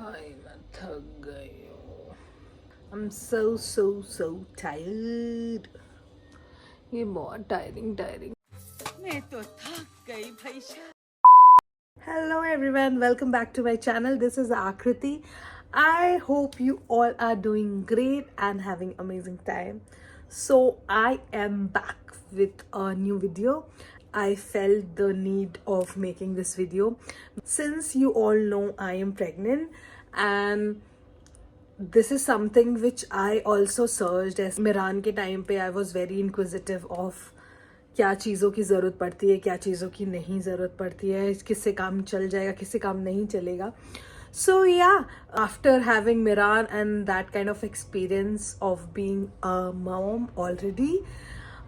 भाई मैं थक गई हूँ। I'm so tired. ये बहुत टायरिंग। मैं तो थक गई भैया। Hello everyone, welcome back to my channel. This is Akriti. I hope you all are doing great and having amazing time. So I am back with a new video. I felt the need of making this video since you all know I am pregnant, and this is something which I also searched as Miran के time पे I was very inquisitive of क्या चीज़ों की ज़रूरत पड़ती है, क्या चीज़ों की नहीं ज़रूरत पड़ती है, किससे काम चल जाएगा, किससे काम नहीं चलेगा. So yeah, after having Miran and that kind of experience of being a mom already,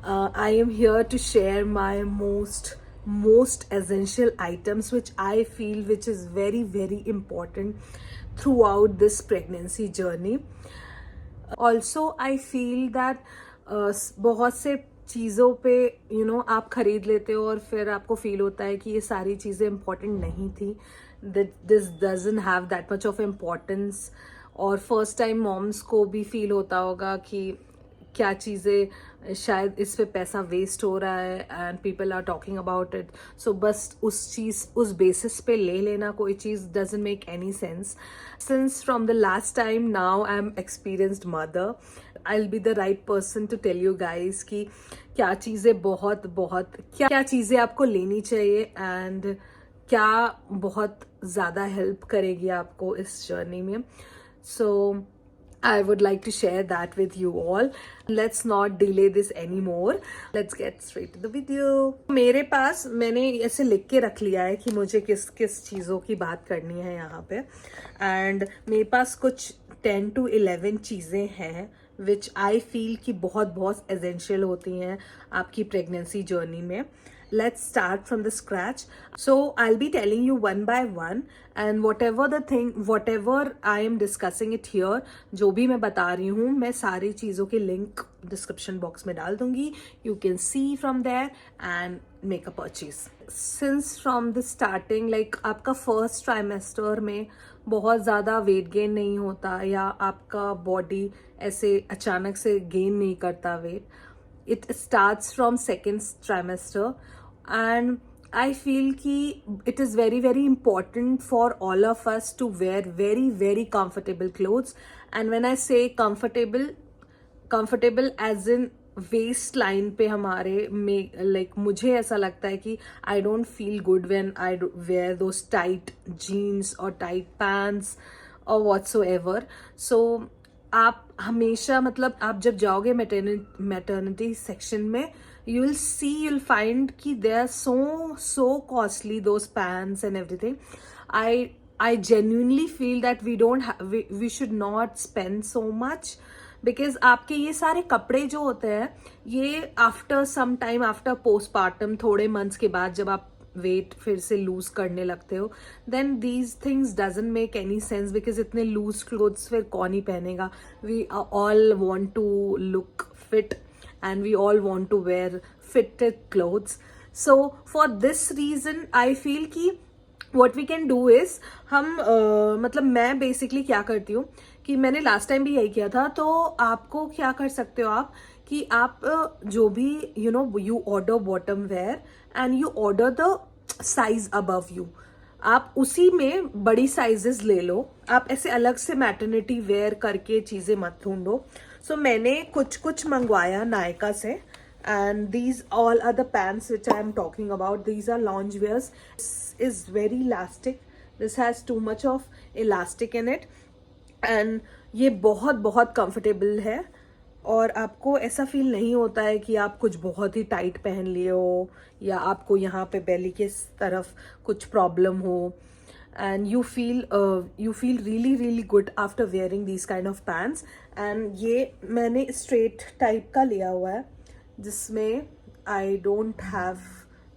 I am here to share my most essential items which I feel which is very important throughout this pregnancy journey. Also I feel that बहुत से चीज़ों पे आप खरीद लेते हो और फिर आपको फील होता है कि ये सारी चीज़ें इम्पॉर्टेंट नहीं थी, that this doesn't have that much of importance. और फर्स्ट टाइम मॉम्स को भी फील होता होगा कि क्या चीज़ें शायद इस पे पैसा वेस्ट हो रहा है and people are talking about it. So बस उस बेसिस पे ले लेना कोई चीज़ doesn't make any sense. Since from the last time now I am experienced mother, I will be the right person to tell you guys कि क्या चीज़ें बहुत क्या चीज़ें आपको लेनी चाहिए एंड क्या बहुत ज़्यादा हेल्प करेगी आपको इस जर्नी में. So I would like to share that with you all. Let's not delay this anymore. Let's get straight to the video. मेरे पास मैंने ऐसे लिख के रख लिया है कि मुझे किस किस चीज़ों की बात करनी है यहाँ पे, एंड मेरे पास कुछ 10 to 11 चीज़ें हैं विच आई फील कि बहुत एसेंशियल होती हैं आपकी प्रेगनेंसी जर्नी में. Let's start from the scratch. So I'll be telling you one by one, and whatever I am discussing it here, जो भी मैं बता रही हूँ मैं सारी चीज़ों के लिंक डिस्क्रिप्शन बॉक्स में डाल दूंगी. You can see from there and make a purchase. Since from the starting, like आपका फर्स्ट ट्राइमेस्टर में बहुत ज़्यादा वेट गेन नहीं होता या आपका बॉडी ऐसे अचानक से गेन नहीं करता wait. It starts from second trimester, and I feel कि it is very important for all of us to wear very comfortable clothes. And when I say comfortable as in waistline पे हमारे में, like मुझे ऐसा लगता है कि I don't feel good when I wear those tight jeans और tight pants और व्हाट्सोएवर. सो आप हमेशा मतलब आप जब जाओगे मैटर्निटी सेक्शन में, you will find कि they are so costly, those pants and everything. I genuinely feel that we should not spend so much, because आपके ये सारे कपड़े जो होते हैं ये after some time, after postpartum, थोड़े मंथ्स के बाद जब आप वेट फिर से लूज करने लगते हो, then these things doesn't make any sense, because इतने लूज क्लोथ्स फिर कौन ही पहनेगा. We all want to look fit and we all want to wear fitted clothes. So for this reason I feel कि what we can do is हम मतलब मैं basically क्या करती हूँ कि मैंने लास्ट टाइम भी यही किया था. तो आपको क्या कर सकते हो आप कि आप जो भी you order bottom wear and you order the size above you, आप उसी में बड़ी साइजेस ले लो. आप ऐसे अलग से मैटर्निटी वेयर करके चीज़ें मत ढूंढो. सो मैंने कुछ मंगवाया नायका से, and these all are the pants which I am talking about. These are lounge wears. Is very elastic. This has too much of elastic in it, and ये बहुत कंफर्टेबल है. और आपको ऐसा फील नहीं होता है कि आप कुछ बहुत ही टाइट पहन लिए हो या आपको यहाँ पे बेली के तरफ कुछ प्रॉब्लम हो. and you feel really good after wearing these kind of pants. and ये मैंने straight type का लिया हुआ है जिसमें I don't have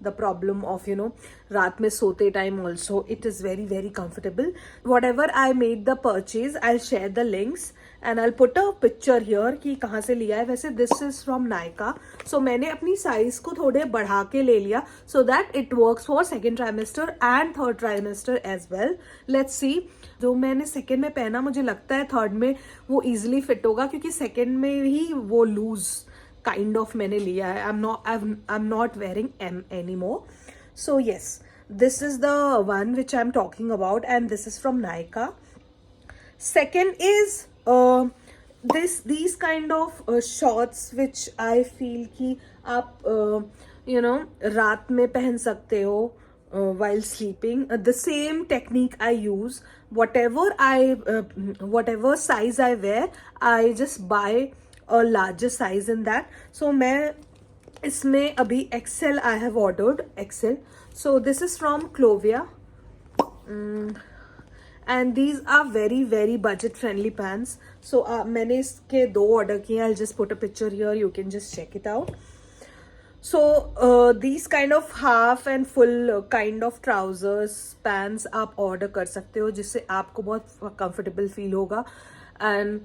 the problem of, you know, रात में सोते time also. It is very, very comfortable. Whatever I made the purchase, I'll share the links and I'll put a picture here कि कहाँ से लिया है. वैसे this is from Nykaa. So मैंने अपनी size को थोड़े बढ़ा के ले लिया so that it works for second trimester and third trimester as well. Let's see. जो मैंने सेकेंड में पहना मुझे लगता है थर्ड में वो इजीली फिट होगा क्योंकि सेकेंड में ही वो लूज काइंड ऑफ मैंने लिया है. I am not wearing M any more. So yes, this is the one which I am talking about and this is from Nykaa. Second is these kind of shorts which I feel कि आप you know रात में पहन सकते हो while sleeping. The same technique I use. Whatever size I wear, I just buy a larger size in that. So मैं इसमें अभी XL I have ordered XL. So this is from Clovia. And these are very, very budget friendly pants. So मैंने इसके 2 order किए. I'll just put a picture here. You can just check it out. So these kind of half and full kind of trousers, pants आप order कर सकते हो जिससे आपको बहुत comfortable feel होगा. And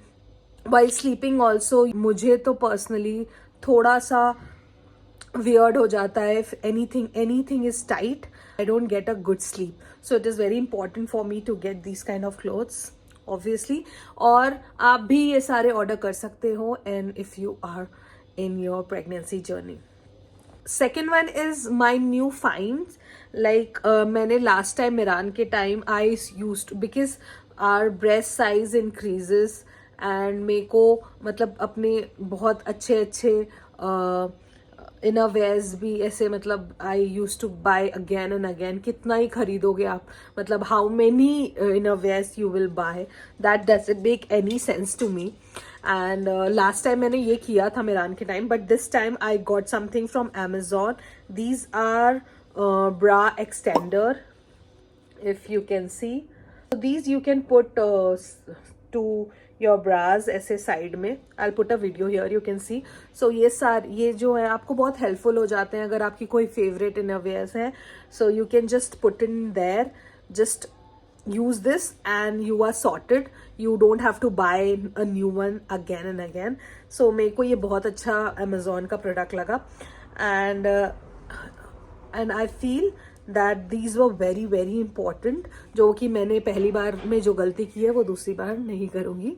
while sleeping also मुझे तो personally थोड़ा सा weird हो जाता है if anything is tight. I don't get a good sleep. So it is very important for me to get these kind of clothes obviously. और आप भी ये सारे order कर सकते हो and if you are in your pregnancy journey. Second one is my new finds. Like मैंने last time Miran के time I used because our breast size increases and मेरे को मतलब अपने बहुत अच्छे inner wears भी ऐसे मतलब I used to buy again and again. कितना ही खरीदोगे आप, मतलब how many inner wears you will buy, that doesn't make any sense to me. And last time मैंने ये किया था मिरान के time, but this time I got something from Amazon. These are bra extender, if you can see. So these you can put to your bras ऐसे side में. I'll put a video here, you can see. So ये जो है आपको बहुत helpful हो जाते हैं अगर आपकी कोई favorite inner wears है. So you can just put in there, just use this and you are sorted. You don't have to buy a new one again and again. So मेरे को ये बहुत अच्छा Amazon का product लगा. And I feel that these were very, very important, जो कि मैंने पहली बार में जो गलती की है वो दूसरी बार नहीं करूँगी.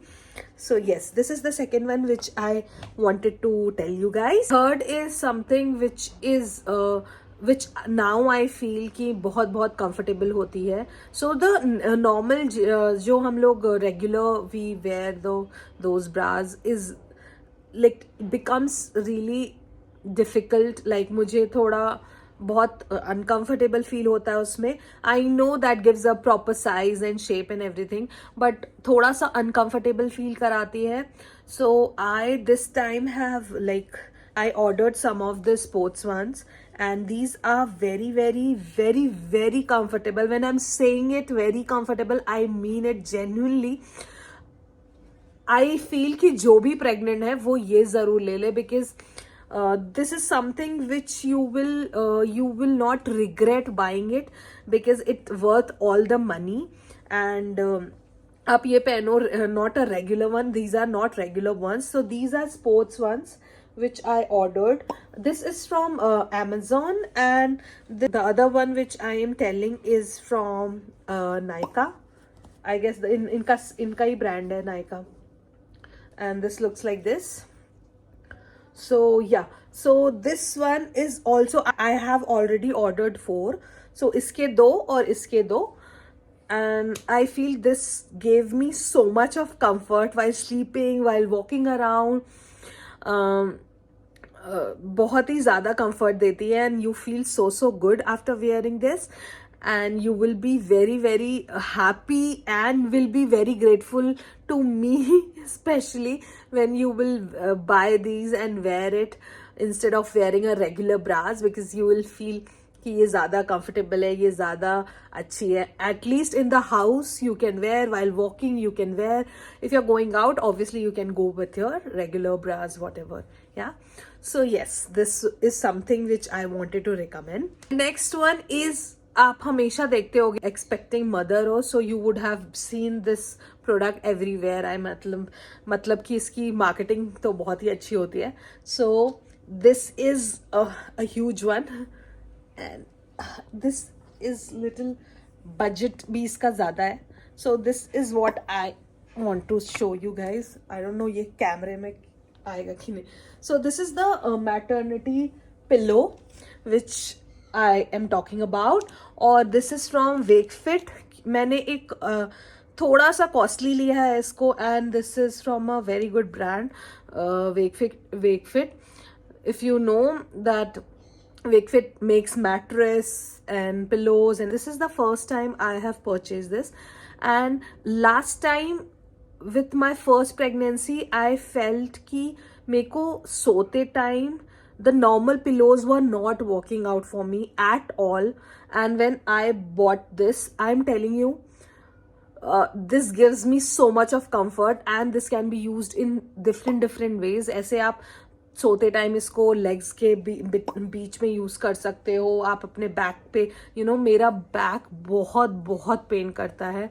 So yes, this is the second one which I wanted to tell you guys. Third is something which is which now I feel कि बहुत comfortable होती है. So the normal जो हम लोग regular we wear those bras is like becomes really difficult. Like मुझे थोड़ा बहुत uncomfortable feel होता है उसमें. I know that gives a proper size and shape and everything, but थोड़ा सा uncomfortable feel कराती है. So I this time have like I ordered some of the sports ones and these are very, very, very, very comfortable. When I'm saying it very comfortable, I mean it genuinely. I feel कि जो भी pregnant है वो ये ज़रूर ले ले because this is something which you will not regret buying it because it worth all the money. And आप ये पहनो, not a regular one. These are not regular ones. So these are sports ones which I ordered. This is from Amazon and the other one which I am telling is from Nykaa. I guess इनका ही brand है Nykaa. And this looks like this. So yeah, so this one is also I have already ordered 4. So इसके 2 और इसके 2. And I feel this gave me so much of comfort while sleeping, while walking around. बहुत ही ज़्यादा comfort देती है and you feel so good after wearing this. And you will be very, very happy and will be very grateful to me, especially when you will buy these and wear it instead of wearing a regular bras, because you will feel कि ये ज़्यादा comfortable है, ये ज़्यादा अच्छी है. At least in the house you can wear, while walking you can wear. If you are going out obviously you can go with your regular bras whatever. या so yes, this is something which I wanted to recommend. Next one is, आप हमेशा देखते होगे expecting mother हो, so you would have seen this product everywhere. I मतलब कि इसकी marketing तो बहुत ही अच्छी होती है. So this is a huge one and this is little budget भी इसका ज़्यादा है. So this is what I want to show you guys. I don't know ये कैमरे में आएगा कि नहीं. So this is the maternity pillow which I am talking about, और this is from Wakefit. मैंने एक थोड़ा सा कॉस्टली लिया है इसको, and this is from a very good brand, Wakefit. If you know that Wakefit makes mattress and pillows, and this is the first time I have purchased this. And last time with my first pregnancy, I felt कि मेरे को सोते time the normal pillows were not working out for me at all. And when I bought this, I'm telling you, this gives me so much of comfort, and this can be used in different ways. ऐसे आप सोते time इसको legs के बीच में use कर सकते हो. आप अपने बैक पे, मेरा बैक बहुत बहुत पेन करता है.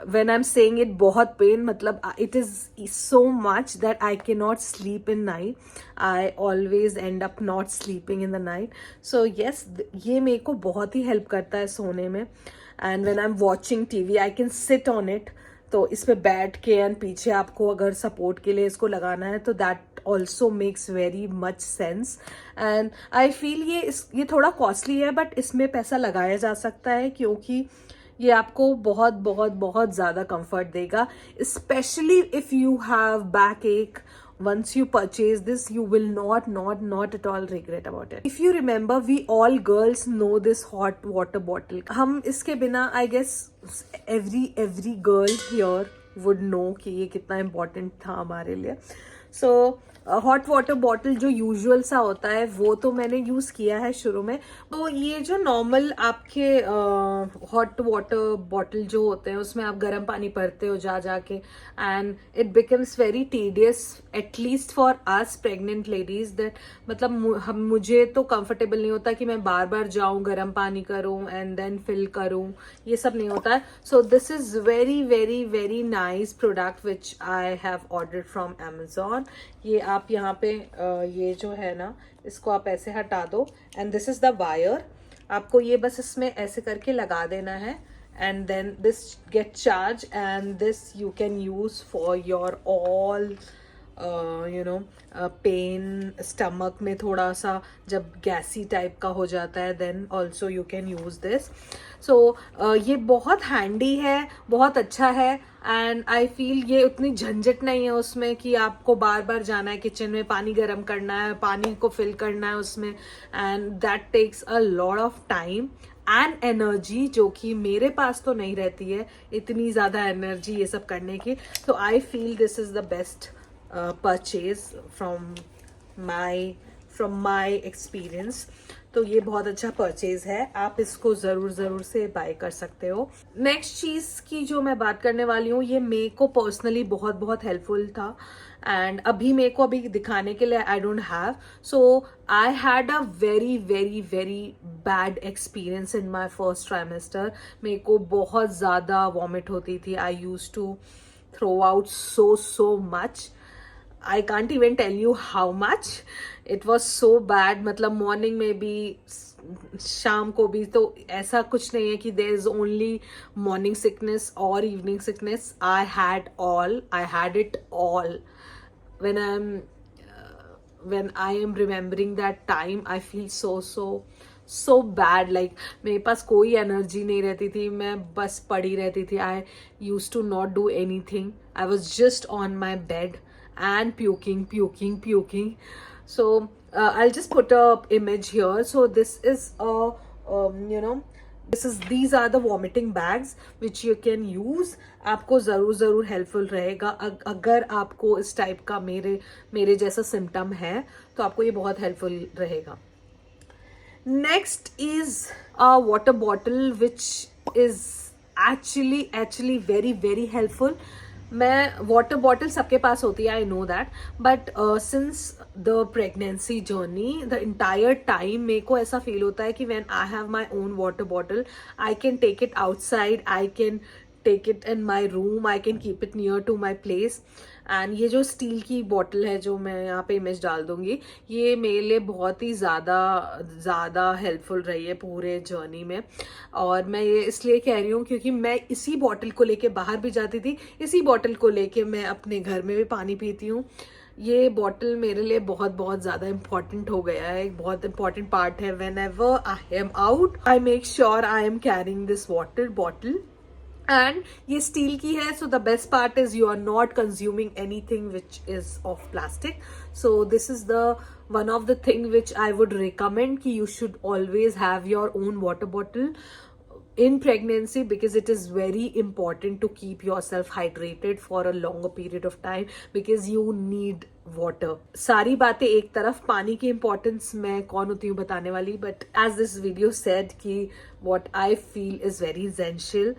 when I'm saying it बहुत pain, मतलब it is so much that I cannot sleep in night. I always end up not sleeping in the night. So yes, ये मेरे को बहुत ही help करता है सोने में. And when I'm watching TV, I can sit on it. तो इस पे बैठ के एंड पीछे आपको अगर सपोर्ट के लिए इसको लगाना है तो that also makes very much sense. And I feel ये थोड़ा कॉस्टली है, बट इसमें पैसा लगाया जा सकता है क्योंकि ये आपको बहुत बहुत बहुत ज़्यादा कंफर्ट देगा. Specially if you have back एक, once you purchase this, you will not at all regret about it. If you remember, we all girls know this hot water bottle. हम इसके बिना I guess every girl here would know कि ये कितना important था हमारे लिए. So hot water bottle जो यूजुअल सा होता है वो तो मैंने यूज़ किया है शुरू में. तो ये जो नॉर्मल आपके हॉट वाटर बॉटल जो होते हैं उसमें आप गर्म पानी भरते हो जा के, and it becomes very tedious, at least for us pregnant ladies, that मतलब मुझे तो कंफर्टेबल नहीं होता कि मैं बार बार जाऊँ गर्म पानी करूँ एंड देन फिल करूँ, ये सब नहीं होता है. So this is very very very nice product which I have ordered from Amazon. ये आप यहाँ पे ये जो है ना, इसको आप ऐसे हटा दो, and this is the wire. आपको ये बस इसमें ऐसे करके लगा देना है, and then this get charge, and this you can use for your all pain. Stomach में थोड़ा सा जब गैसी टाइप का हो जाता है, then also you can use this. So ये बहुत हैंडी है, बहुत अच्छा है. एंड आई फील ये उतनी झंझट नहीं है उसमें कि आपको बार बार जाना है किचन में, पानी गर्म करना है, पानी को फिल करना है उसमें, and that takes a lot of time and energy, जो कि मेरे पास तो नहीं रहती है इतनी ज़्यादा एनर्जी ये सब करने की. तो I feel this is the best purchase from my experience. तो ये बहुत अच्छा परचेज है, आप इसको ज़रूर से बाय कर सकते हो. नेक्स्ट चीज़ की जो मैं बात करने वाली हूँ, ये मेरे को पर्सनली बहुत बहुत हेल्पफुल था, एंड अभी मेरे को अभी दिखाने के लिए I don't have. So I had a very very very bad experience in my first trimester. मेरे को बहुत ज़्यादा वॉमिट होती थी. I use to throw out so much. I can't even tell you how much. It was so bad. मतलब morning में भी शाम को भी, तो ऐसा कुछ नहीं है कि there is only morning sickness or evening sickness. I had it all. When I am remembering that time, I feel so bad. Like मेरे पास कोई एनर्जी नहीं रहती थी, मैं बस पड़ी रहती थी. I used to not do anything. I was just on my bed and puking. So I'll just put a image here. So this is these are the vomiting bags which you can use. आपको ज़रूर helpful रहेगा अगर आपको इस type का मेरे जैसा symptom है, तो आपको ये बहुत हेल्पफुल रहेगा. Next is a water bottle which is actually very helpful. मैं वाटर बॉटल सबके पास होती है, I know that, but since the pregnancy journey the entire time मेरे को ऐसा फील होता है कि when I have my own water bottle I can take it outside, I can take it in my room, I can keep it near to my place. And ये जो steel की bottle है जो मैं यहाँ पे इमेज डाल दूंगी, ये मेरे लिए बहुत ही ज़्यादा हेल्पफुल रही है पूरे जर्नी में. और मैं ये इसलिए कह रही हूँ क्योंकि मैं इसी बॉटल को लेके बाहर भी जाती थी, इसी बॉटल को लेके मैं अपने घर में भी पानी पीती हूँ. ये बॉटल मेरे लिए बहुत ज़्यादा इम्पॉर्टेंट हो गया है, एक बहुत इंपॉर्टेंट पार्ट है. Whenever I am out I make sure I am carrying this water bottle. And ये स्टील की है, so the best part is you are not consuming anything which is of plastic. So this is the one of the thing which I would recommend कि you should always have your own water bottle in pregnancy because it is very important to keep yourself hydrated for a longer period of time because you need water. सारी बातें एक तरफ, पानी की importance मैं कौन होती हूँ बताने वाली, but as this video said कि what I feel is very essential,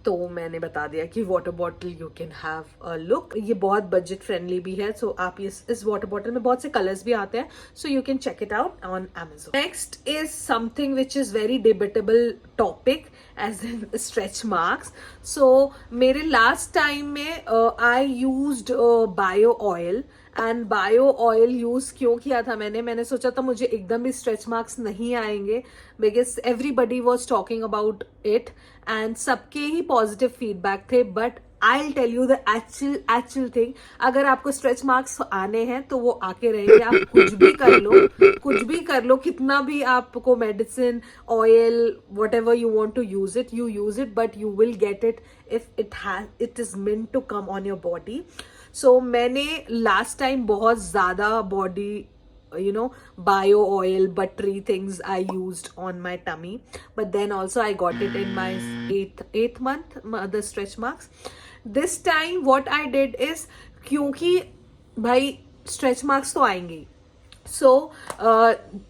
तो मैंने बता दिया कि water bottle you can have a look. ये बहुत बजट फ्रेंडली भी है, सो आप इस वाटर बॉटल में बहुत से कलर्स भी आते हैं, so you can check it out on Amazon. Next is something which is very debatable topic as in stretch marks. So मेरे लास्ट टाइम में I used bio oil. And bio oil use क्यों किया था मैंने सोचा था मुझे एकदम भी स्ट्रेच मार्क्स नहीं आएंगे because everybody was talking about it and सबके ही पॉजिटिव फीडबैक थे. But I will tell you the actual thing, अगर आपको स्ट्रेच मार्क्स आने हैं तो वो आके रहेंगे. आप कुछ भी कर लो, कितना भी आपको medicine oil whatever you want to use it, you use it, but you will get it if it is meant to come on your body. So मैंने लास्ट टाइम बहुत ज्यादा body bio oil buttery things I used on my tummy, but then also I got it in my eighth month, the stretch marks. This time what I did is, क्योंकि भाई stretch marks तो आएंगे, so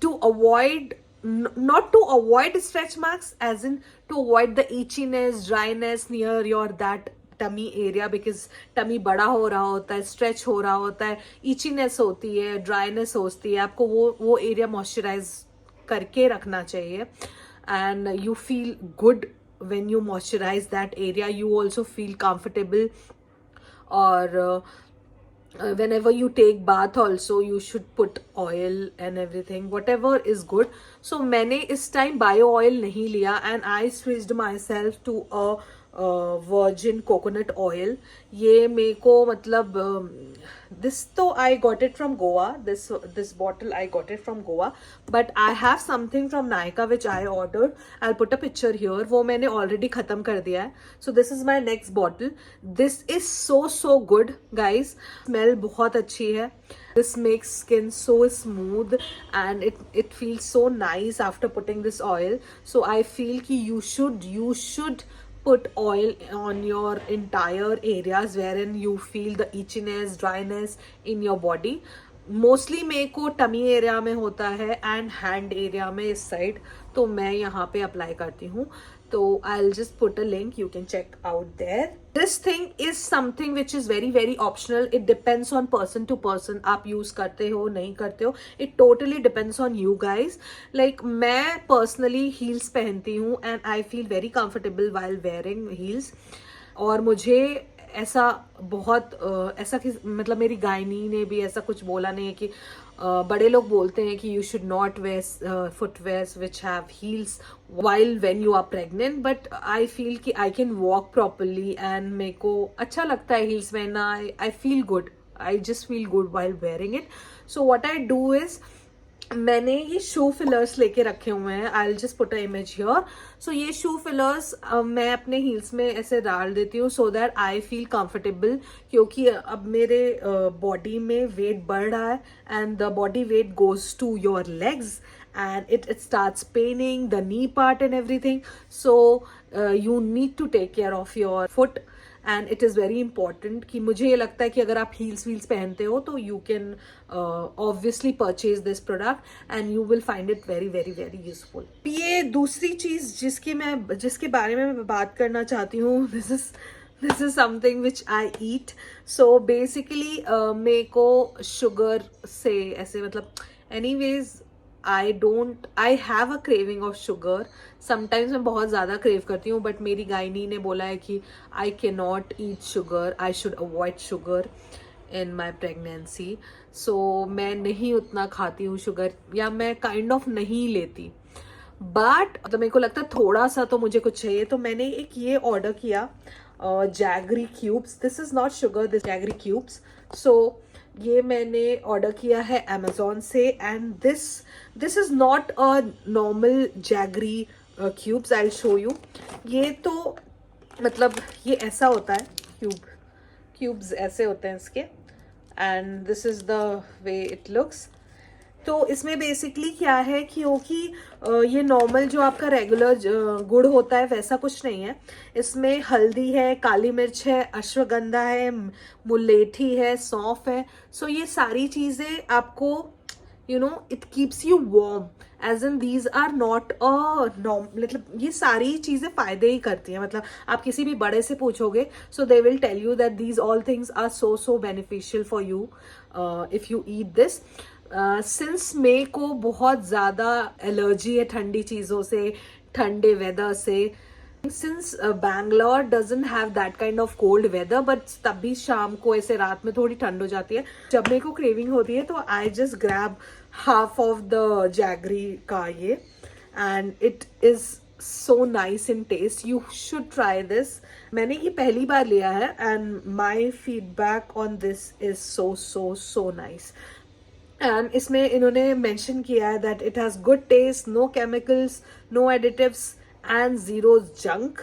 to avoid not to avoid stretch marks as in to avoid the itchiness, dryness near your that tummy area, because tummy बड़ा हो रहा होता है, stretch हो रहा होता है, इचीनेस होती है, ड्राइनेस होती है, आपको वो एरिया मॉइस्चराइज करके रखना चाहिए. And you feel good when you moisturise that area, you also feel comfortable. और whenever you take bath also you should put oil and everything, whatever is good. So मैंने इस time bio oil नहीं लिया and I switched myself to a virgin coconut oil. ये मेरे को मतलब this तो I got it from Goa, this bottle I got it from Goa, but I have something from Nykaa which I ordered. I'll put a picture here. वो मैंने already खत्म कर दिया है. So this is my next bottle. This is so good guys. Smell बहुत अच्छी है. This makes skin so smooth and it feels so nice after putting this oil. So I feel कि you should put oil on your entire areas wherein you feel the itchiness, dryness in your body. Mostly मेरे को tummy area में होता है and hand area में इस side, तो मैं यहाँ पे अप्लाई करती हूँ. तो I will just put a link, you can check out there. This thing is something which is very optional. It depends on person to person, आप यूज करते हो नहीं करते हो, it totally depends on you guys. Like मैं personally heels पहनती हूँ and I feel very comfortable while wearing heels. और मुझे ऐसा बहुत ऐसा कि मतलब मेरी गायनी ने भी ऐसा कुछ बोला नहीं है कि बड़े लोग बोलते हैं कि you should not wear footwears which have heels while when you are pregnant, but I feel कि I can walk properly and मेरे को अच्छा लगता है हील्स पहनना. I feel good, I just feel good while wearing it. So what I do is, मैंने ये shoe fillers लेके रखे हुए हैं. I will just put a image here. So ये शू फिलर्स मैं अपने हील्स में ऐसे डाल देती हूँ so that I feel comfortable, क्योंकि अब मेरे बॉडी में वेट बढ़ रहा है and the body weight goes to your legs and it starts paining the knee part and everything. So you need to take care of your foot and it is very important कि मुझे ये लगता है कि अगर आप heels वील्स पहनते हो तो you can obviously purchase this product and you will find it very very very useful. ये दूसरी चीज़ जिसके बारे में मैं बात करना चाहती हूँ, this is something which I eat. So basically मेरे को शुगर से ऐसे मतलब anyways I have a craving of sugar. Sometimes मैं बहुत ज़्यादा क्रेव करती हूँ, बट मेरी गायनी ने बोला है कि I can not eat sugar, I should avoid sugar in my pregnancy. So मैं नहीं उतना खाती हूँ शुगर, या मैं काइंड ऑफ नहीं लेती, बट तो मेरे को लगता है थोड़ा सा तो मुझे कुछ चाहिए। तो मैंने एक ये ऑर्डर किया, jaggery cubes. This is not sugar, this jaggery cubes. So ये मैंने ऑर्डर किया है अमेजोन से, and this is not a normal jaggery cubes. I will show you. ये तो मतलब ये ऐसा होता है, क्यूब्स ऐसे होते हैं इसके, and this is the way it looks. तो इसमें बेसिकली क्या है कि ये नॉर्मल जो आपका रेगुलर गुड़ होता है वैसा कुछ नहीं है। इसमें हल्दी है, काली मिर्च है, अश्वगंधा है, मुलेठी है, सौंफ है। सो ये सारी चीज़ें आपको it keeps you warm, as in these are not मतलब ये सारी चीज़ें फ़ायदे ही करती हैं। मतलब आप किसी भी बड़े से पूछोगे, so they will tell you that these all things are so beneficial for you if you eat this. Since मे को बहुत ज़्यादा एलर्जी है ठंडी चीज़ों से, ठंडे वेदर से। Since Bangalore doesn't have that kind of cold weather, but तब भी शाम को ऐसे रात में थोड़ी ठंड हो जाती है। जब मेरे को क्रेविंग होती है तो I just grab half of the jaggery का ये, and it is so nice in taste. You should try this. मैंने ये पहली बार लिया है, and my feedback on this is so nice. And इसमें इन्होंने मेंशन किया है that it has good taste, no chemicals, no additives and zero junk.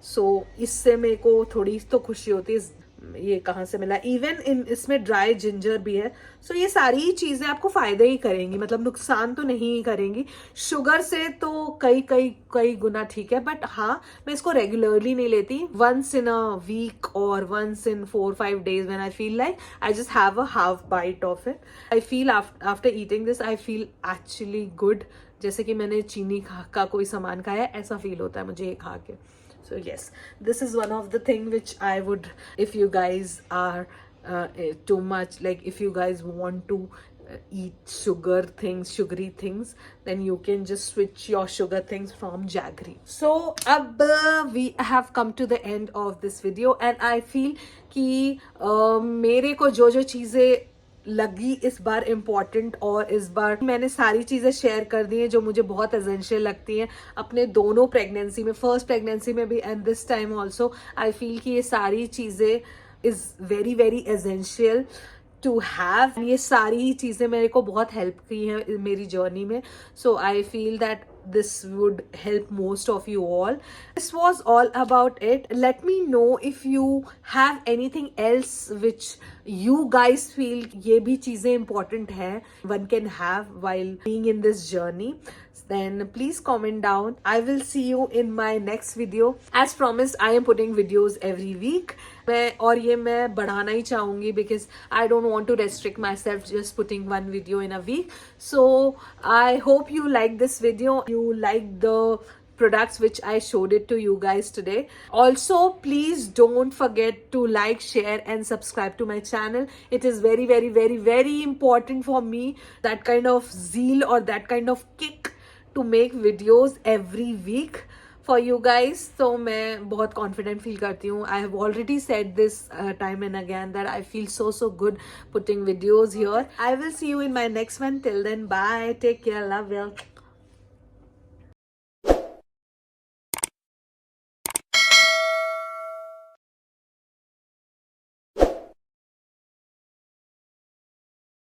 So इससे मेरे को थोड़ी तो खुशी होती है। ये कहाँ से मिला? इवन इसमें ड्राई जिंजर भी है। सो ये सारी चीज़ें आपको फ़ायदे ही करेंगी, मतलब नुकसान तो नहीं ही करेंगी। शुगर से तो कई गुना ठीक है, बट हाँ, मैं इसको रेगुलरली नहीं लेती। वंस इन अ वीक और once in 4-5 days when I feel like, I just have a half bite of it. I feel after eating this I feel actually good, जैसे कि मैंने चीनी का कोई सामान खाया, ऐसा फील होता है मुझे ये खा के। So yes, this is one of the thing which I would, if you guys are too much, like if you guys want to eat sugary things, then you can just switch your sugar things from jaggery. So ab we have come to the end of this video, and I feel कि मेरे को जो चीज़ें लगी इस बार important, और इस बार मैंने सारी चीज़ें शेयर कर दी हैं जो मुझे बहुत एसेंशियल लगती हैं अपने दोनों प्रेगनेंसी में, फर्स्ट प्रेगनेंसी में भी and this time also. I feel कि ये सारी चीज़ें is very very essential to have. ये सारी चीज़ें मेरे को बहुत हेल्प की हैं मेरी जर्नी में। So I feel that this would help most of you all. This was all about it. Let me know if you have anything else which you guys feel ये भी चीज़ें important है one can have while being in this journey. Then please comment down. I will see you in my next video. As promised, I am putting videos every week. और ये मैं बढ़ाना ही चाहूँगी because I don't want to restrict myself just putting one video in a week. So I hope you like this video. You like the products which I showed it to you guys today. Also, please don't forget to like, share and subscribe to my channel. It is very very very very important for me, that kind of zeal or that kind of kick to make videos every week for you guys. So मैं बहुत confident feel करती हूँ. I have already said this time and again that I feel so good putting videos here. I will see you in my next one. Till then, bye. Take care. Love you.